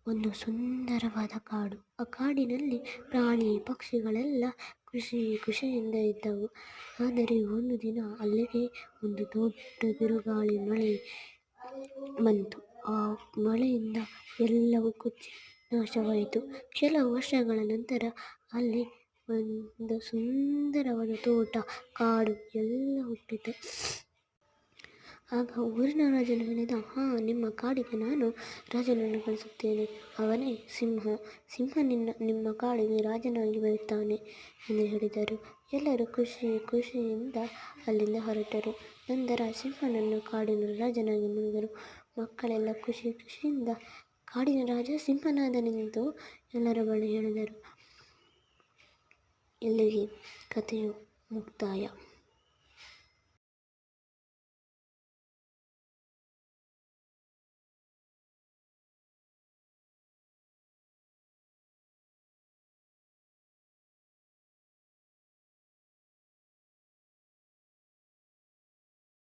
ಒಂದು ಸುಂದರವಾದ ಕಾಡು. ಆ ಕಾಡಿನಲ್ಲಿ ಪ್ರಾಣಿ ಪಕ್ಷಿಗಳೆಲ್ಲ ಖುಷಿಯಿಂದ ಇದ್ದವು. ಆದರೆ ಒಂದು ದಿನ ಅಲ್ಲಿಗೆ ಒಂದು ದೊಡ್ಡ ಬಿರುಗಾಳಿ ಮಳೆ ಬಂತು. ಆ ಮಳೆಯಿಂದ ಎಲ್ಲವೂ ಕೊಚ್ಚಿ ನಾಶವಾಯಿತು. ಕೆಲವು ವರ್ಷಗಳ ನಂತರ ಅಲ್ಲಿ ಒಂದು ಸುಂದರವಾದ ತೋಟ, ಕಾಡು ಎಲ್ಲ ಹುಟ್ಟಿತು. ಆಗ ಊರಿನ ರಾಜನು ಹೇಳಿದ, ನಿಮ್ಮ ಕಾಡಿಗೆ ನಾನು ರಾಜನನ್ನು ಕಳಿಸುತ್ತೇನೆ. ಅವನೇ ಸಿಂಹ ನಿಮ್ಮ ಕಾಡಿಗೆ ರಾಜನಾಗಿ ಬರುತ್ತಾನೆ ಎಂದು ಹೇಳಿದರು. ಎಲ್ಲರೂ ಖುಷಿಯಿಂದ ಅಲ್ಲಿಂದ ಹೊರಟರು. ನಂತರ ಸಿಂಹನನ್ನು ಕಾಡಿನ ರಾಜನಾಗಿ ಮಾಡಿದರು. ಮಕ್ಕಳೆಲ್ಲ ಖುಷಿಯಿಂದ ಕಾಡಿನ ರಾಜ ಸಿಂಹನಾದನೆಂದು ಎಲ್ಲರ ಬಳಿ ಹೇಳಿದರು. ಇಲ್ಲಿಗೆ ಕಥೆಯು ಮುಕ್ತಾಯ.